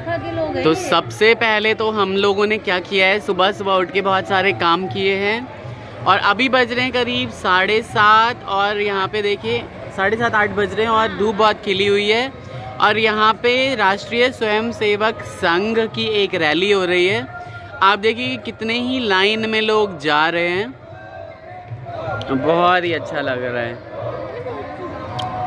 खा के लोग हैं। तो सबसे पहले तो हम लोगों ने क्या किया है, सुबह सुबह उठ के बहुत सारे काम किए हैं और अभी बज रहे हैं करीब 7:30 और यहाँ पे देखिए 7:30 8 बज रहे हैं और धूप बहुत खिली हुई है और यहाँ पे राष्ट्रीय स्वयंसेवक संघ की एक रैली हो रही है। आप देखिए कितने ही लाइन में लोग जा रहे हैं, बहुत ही अच्छा लग रहा है।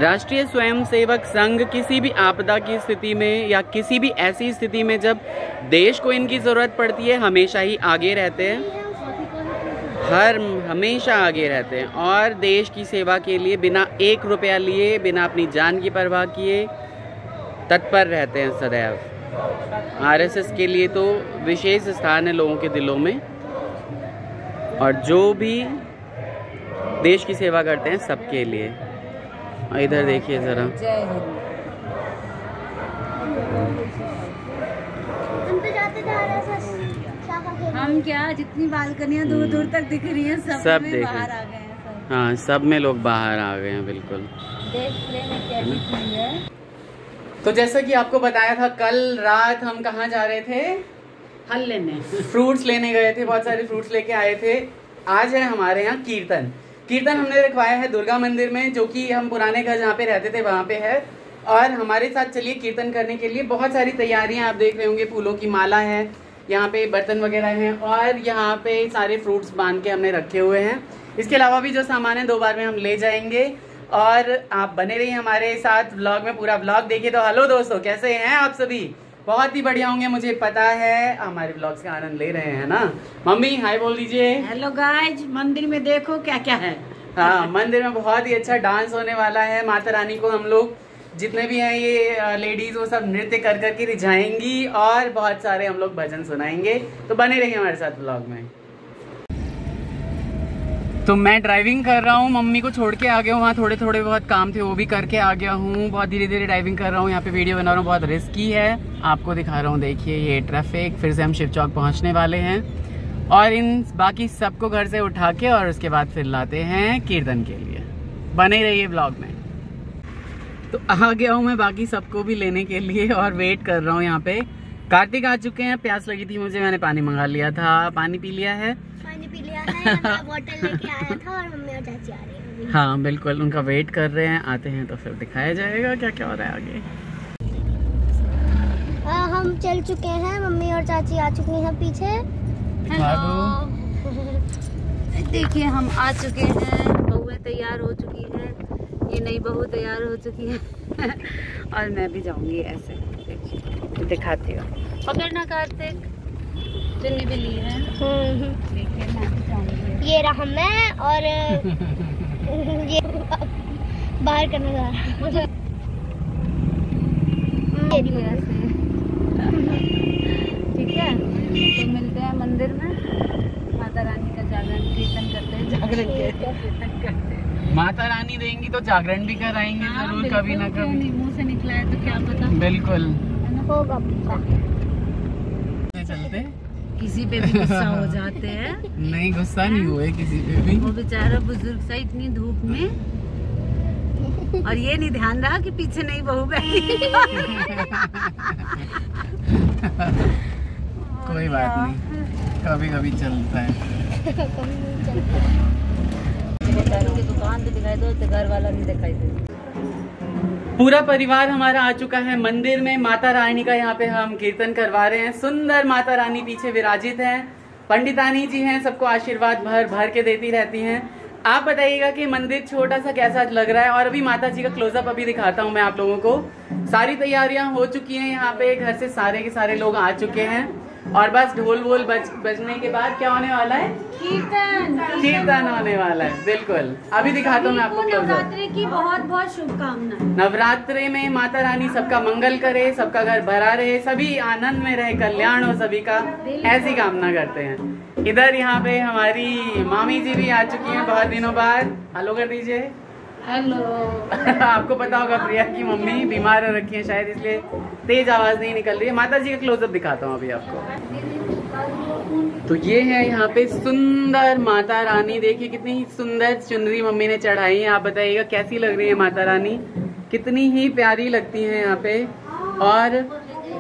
राष्ट्रीय स्वयंसेवक संघ किसी भी आपदा की स्थिति में या किसी भी ऐसी स्थिति में जब देश को इनकी ज़रूरत पड़ती है हमेशा ही आगे रहते हैं, हमेशा आगे रहते हैं और देश की सेवा के लिए बिना 1 रुपया लिए, बिना अपनी जान की परवाह किए तत्पर रहते हैं सदैव। आरएसएस के लिए तो विशेष स्थान है लोगों के दिलों में और जो भी देश की सेवा करते हैं सबके लिए। इधर देखिए जरा, हम क्या जितनी बालकनियां दूर दूर तक दिख रही हैं सब में बाहर आ गए हैं। हाँ, सब में लोग बाहर आ गए हैं, बिल्कुल। डिस्प्ले में क्या चीज है। तो जैसा कि आपको बताया था, कल रात हम कहाँ जा रहे थे, फल लेने, फ्रूट्स लेने गए थे, बहुत सारे फ्रूट्स लेके आए थे। आज है हमारे यहाँ कीर्तन हमने रखवाया है दुर्गा मंदिर में, जो कि हम पुराने घर जहाँ पे रहते थे वहाँ पे है। और हमारे साथ चलिए कीर्तन करने के लिए। बहुत सारी तैयारियां आप देख रहे होंगे, फूलों की माला है, यहाँ पे बर्तन वगैरह हैं और यहाँ पे सारे फ्रूट्स बांध के हमने रखे हुए हैं। इसके अलावा भी जो सामान है 2 बार में हम ले जाएंगे और आप बने रहिए हमारे साथ व्लॉग में, पूरा व्लॉग देखिए। तो हेलो दोस्तों, कैसे हैं आप सभी? बहुत ही बढ़िया होंगे, मुझे पता है। हमारे व्लॉग्स का आनंद ले रहे हैं ना। मम्मी हाय बोल दीजिए। हेलो गाइज, मंदिर में देखो क्या क्या है। हाँ, मंदिर में बहुत ही अच्छा डांस होने वाला है। माता रानी को हम लोग जितने भी हैं ये लेडीज वो सब नृत्य कर करके रिझाएंगी और बहुत सारे हम लोग भजन सुनाएंगे। तो बने रहिए हमारे साथ व्लॉग में। तो मैं ड्राइविंग कर रहा हूँ, मम्मी को छोड़ के आ गया हूँ। वहाँ थोड़े थोड़े बहुत काम थे वो भी करके आ गया हूँ। बहुत धीरे धीरे ड्राइविंग कर रहा हूँ, यहाँ पे वीडियो बना रहा हूँ, बहुत रिस्की है। आपको दिखा रहा हूँ, देखिए ये ट्रैफिक। फिर से हम शिव चौक पहुँचने वाले हैं और इन बाकी सबको घर से उठा के और उसके बाद फिर लाते हैं कीर्तन के लिए। बने रहिए ब्लॉग में। तो आ गया हूँ मैं बाकी सबको भी लेने के लिए और वेट कर रहा हूँ यहाँ पे। कार्तिक आ चुके हैं, प्यास लगी थी मुझे, मैंने पानी मंगा लिया था। पानी पी लिया है, बोतल लेके आया था और मम्मी और चाची आ रही हैं। हाँ बिल्कुल, उनका वेट कर रहे हैं। आते हैं तो फिर दिखाया जाएगा क्या क्या हो रहा है आगे। हम चल चुके हैं, मम्मी और चाची आ चुकी हैं पीछे। देखिए हम आ चुके हैं, बहुएं तैयार हो चुकी है, ये नई बहू तैयार हो चुकी है और मैं भी जाऊंगी ऐसे। देखिए दिखाती हूँ, पकड़ना कार्तिक, चुन्नी भी ली है। देखिए मैं भी जाऊंगी। ये रहा मैं और ये बाहर करने जा रहा हूँ। ठीक है, तो मिलते हैं मंदिर में। माता रानी का जागरण कीर्तन करते हैं, जागरण कीर्तन करते हैं। माता रानी देंगी तो जागरण भी कराएंगे जरूर, कभी ना कभी। मुंह से निकला है तो क्या पता। बिल्कुल होगा। चलते किसी पे भी गुस्सा हो जाते हैं। नहीं, गुस्सा नहीं हुए किसी पे भी। वो बेचारा बुजुर्ग सा इतनी धूप में, और ये नहीं ध्यान रहा कि पीछे नहीं बहू बैठी। कोई बात नहीं, कभी कभी चलता है। की दुकान पे दिखाई दो तो घर वाला नहीं दिखाई दे। पूरा परिवार हमारा आ चुका है मंदिर में। माता रानी का यहाँ पे हम कीर्तन करवा रहे हैं। सुंदर माता रानी पीछे विराजित हैं, पंडितानी जी हैं, सबको आशीर्वाद भर भर के देती रहती हैं। आप बताइएगा कि मंदिर छोटा सा कैसा लग रहा है। और अभी माता जी का क्लोजअप अभी दिखाता हूँ मैं आप लोगों को। सारी तैयारियां हो चुकी हैं, यहाँ पे घर से सारे के सारे लोग आ चुके हैं और बस ढोल वोल बजने के बाद क्या होने वाला है, कीर्तन होने वाला है। बिल्कुल, अभी दिखाता हूँ मैं आपको। नवरात्रि की बहुत बहुत शुभकामनाएं। नवरात्रि में माता रानी सबका मंगल करे, सबका घर भरा रहे, सभी आनंद में रहे, कल्याण हो सभी का, ऐसी कामना करते हैं। इधर यहाँ पे हमारी मामी जी भी आ चुकी हैं बहुत दिनों बाद। हेलो कर दीजिए। हेलो। आपको पता होगा प्रिया की मम्मी बीमार हो रखी है शायद, इसलिए तेज आवाज नहीं निकल रही है। माता जी का क्लोजअप दिखाता हूँ अभी आपको। तो ये है यहाँ पे सुंदर माता रानी। देखिए कितनी सुंदर चुनरी मम्मी ने चढ़ाई है। आप बताइएगा कैसी लग रही है माता रानी, कितनी ही प्यारी लगती है यहाँ पे। और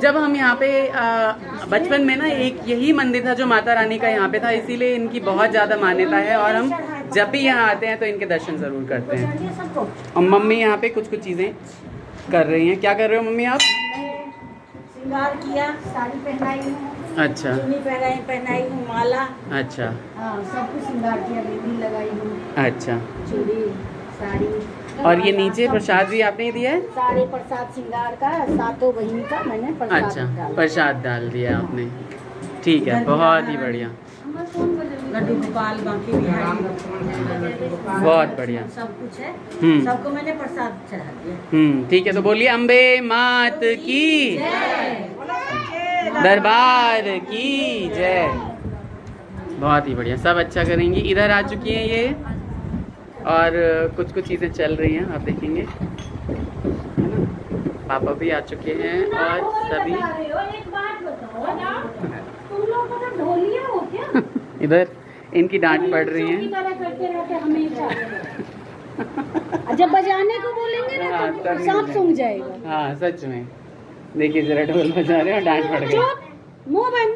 जब हम यहाँ पे बचपन में ना एक यही मंदिर था जो माता रानी का यहाँ पे था, इसीलिए इनकी बहुत ज़्यादा मान्यता है और हम जब भी यहाँ आते हैं तो इनके दर्शन ज़रूर करते हैं। और मम्मी यहाँ पे कुछ कुछ चीज़ें कर रही हैं। क्या कर रहे हो मम्मी आप? श्रृंगार किया, साड़ी पहनाई हूँ, अच्छा, चुन्नी पहनाई हूँ, माला, अच्छा, हाँ सब कुछ श्रृंगार किया, मेहंदी लगाई हूँ, अच्छा। चूड़ी, साड़ी। और ये नीचे प्रसाद भी आपने ही दिया है? सारे प्रसाद श्रृंगार का, सातों बहन का मैंने प्रसाद अच्छा, डाला। प्रसाद डाल दिया आपने, ठीक है, बहुत ही बढ़िया, लड्डू गोपाल, बाकी बिहारी, बहुत बढ़िया, सब कुछ है, हम्म। सबको मैंने प्रसाद चढ़ा दिया। ठीक है, तो बोलिए अम्बे मात की दरबार की जय। बहुत ही बढ़िया, सब अच्छा करेंगी। इधर आ चुकी हैं ये और कुछ कुछ चीज़ें चल रही हैं, आप देखेंगे, है ना। पापा भी आ चुके हैं और सभी इधर इनकी डांट पड़ रही है। जब बजाने को बोलेंगे ना हाँ, तो सांप सूंघ जाएगा। हाँ सच में, देखिए जरा ढोल बजा रहे हैं और डांट पड़ गई। मुंह बंद।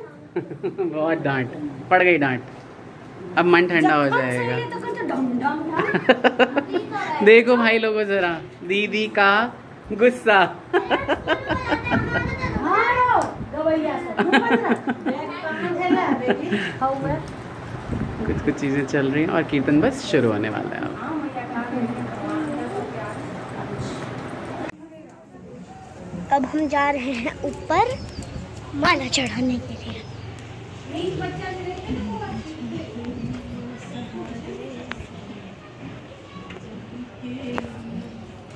बहुत डांट पड़ गई, डांट। अब मन ठंडा हो जाएगा। देखो भाई लोगों जरा दीदी का गुस्सा। कुछ कुछ चीजें चल रही हैं और कीर्तन बस शुरू होने वाला है अब। अब हम जा रहे हैं ऊपर माला चढ़ाने के लिए।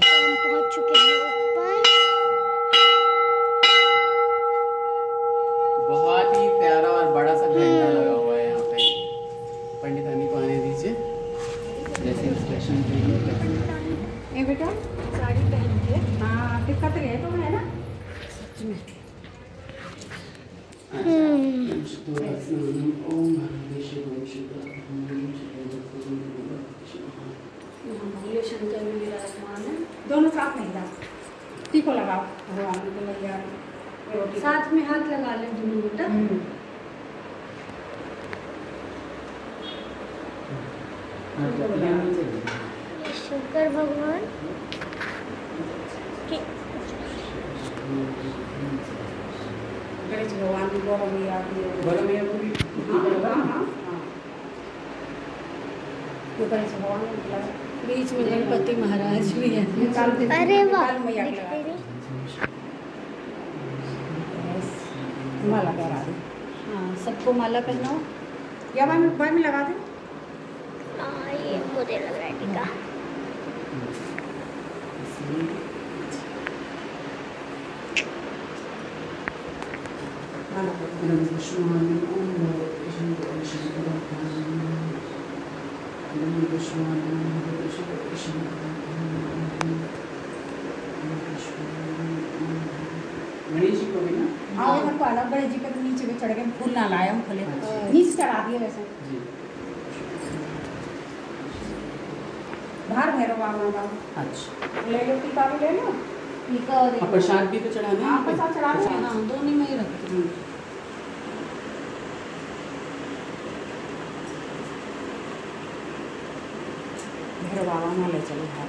हम पहुंच चुके हैं ऊपर। बहुत ही प्यारा और बड़ा सा झंडा लगा हुआ है यहाँ पे। पंडित रानी को आने दीजिए, जैसे इंस्ट्रक्शन देंगे। ए बेटा साड़ी पहन के, हाँ दिक्कत है तो है ना। दोनों साथ नहीं लगा, टीको लगाओ भगवान को लगा, साथ में हाथ लगा ले दोनों बेटा। शंकर भगवान गणेश भगवान की गौरव में आती है। तो गणेश भगवान बीच में गणपति महाराज भी है। अरे वाह, मैया दिखते नहीं। माला पहना दो, हाँ सबको माला पहनाओ या बाय में लगा दो। ये मुझे लग रहा है टीका। गणेश जी को भी ना, आओ घर को अलग गणेश जी के नीचे भी चढ़ गए, फूल ना लाए हम फले नीचे चढ़ा दिए वैसे। बाहर भैरव बाबा अच्छा ले लो, टीका भी ले लो, टीका और और प्रसाद भी तो चढ़ाना है। हाँ प्रसाद चढ़ा रहे हैं, हाँ दोनों में ही रखते हैं। भैरव बाबा ना ले चलो बाहर,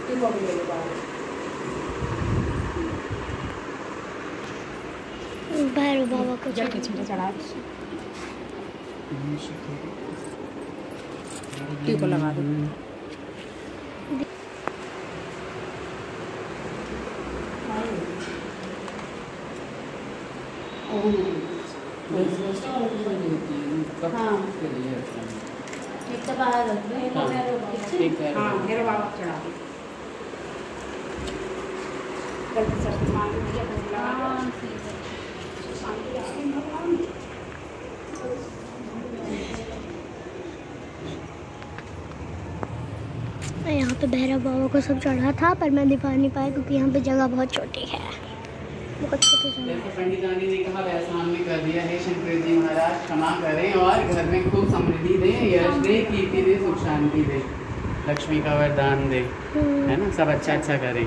टीका भी ले लो बाहर। भैरव बाबा को जल के छींटे चढ़ा टीको लगा दो। हाँ एक तो बाहर रख दो, हाँ भैरव बाबा को चढ़ा दो। गलती से मान लिया शांति आ गई भगवान। यहाँ पे भैरव बाबा को सब चढ़ा था, पर मैं दिखा नहीं पाया क्योंकि यहाँ पे जगह बहुत छोटी है, बहुत छोटी जगह। जैसे पंडित रानी ने कहा वैसा हमने कर दिया है। शंकर जी महाराज क्षमा करें और घर में खूब समृद्धि दें, यश दे, कीर्ति दे, सुख शांति दे, लक्ष्मी का वरदान दे, है ना, सब अच्छा अच्छा करें।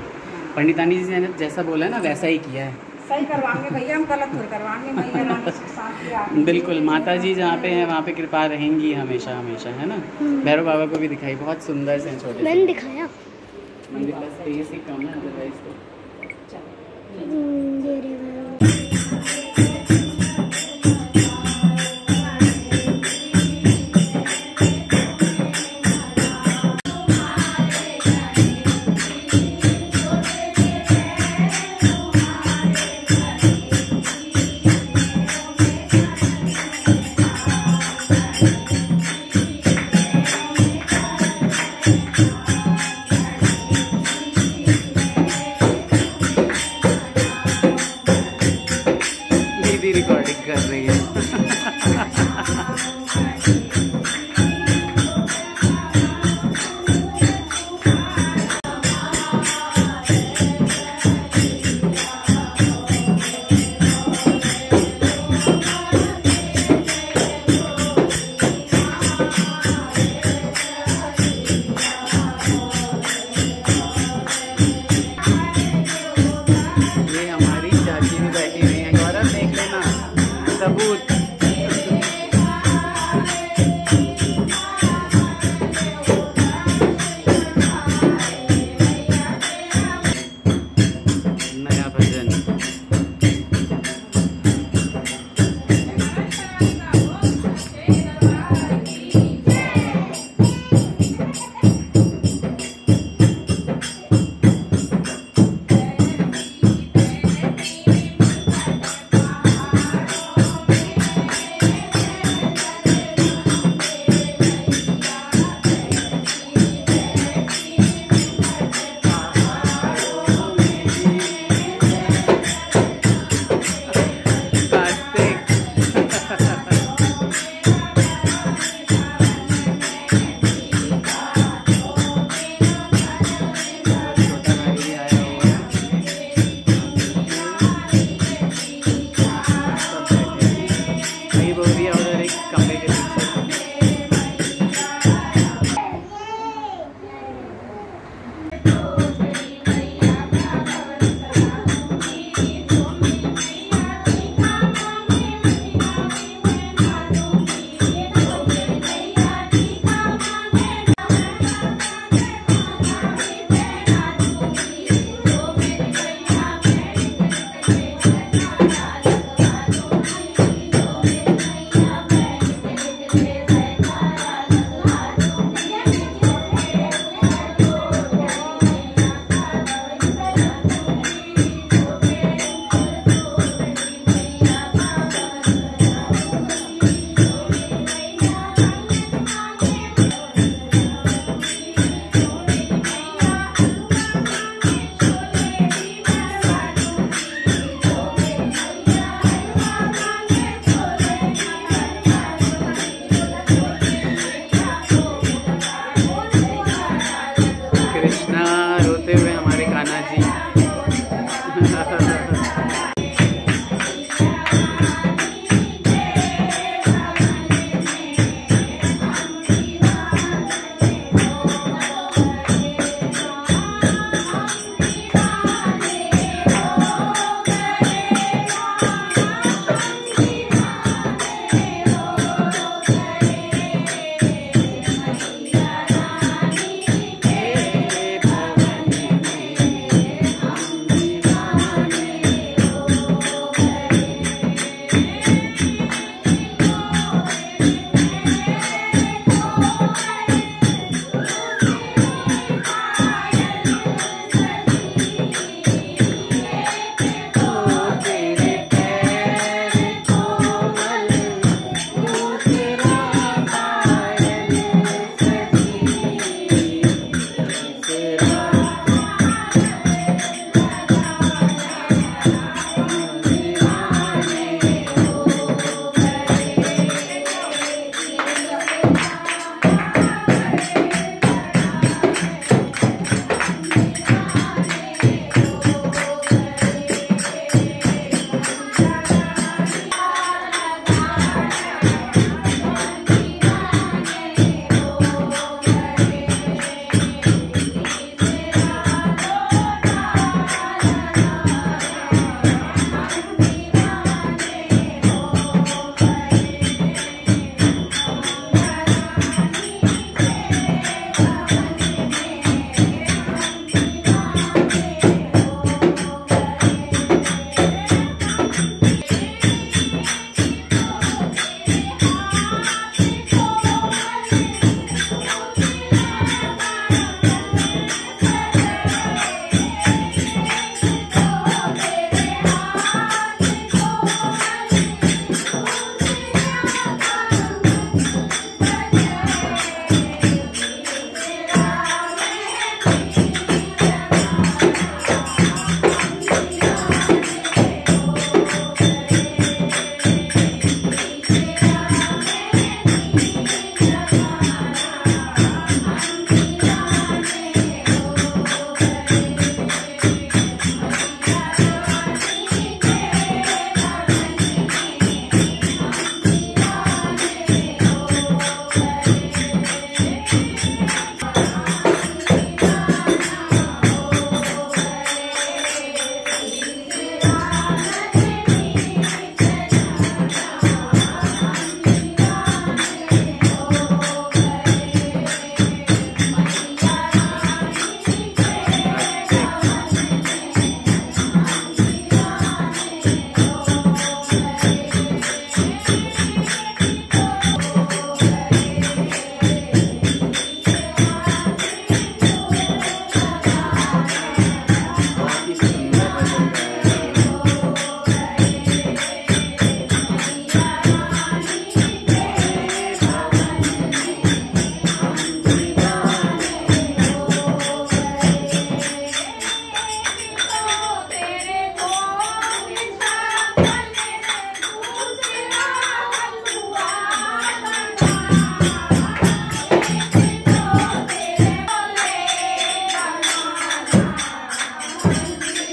पंडितानी जी ने जैसा बोला है ना वैसा ही किया है। सही करवाएंगे भैया, हम गलत थोड़ी करवाएंगे। मैया रानी सुख शांति आए। बिल्कुल, माता जी जहाँ पे हैं वहाँ पे कृपा रहेंगी हमेशा हमेशा, है ना। भैरव बाबा को भी दिखाई, बहुत सुंदर से छोटे मैंने दिखाया। मंदिर का स्पेस ही कम है अदरवाइज तो। ये रे भैरव।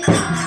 है।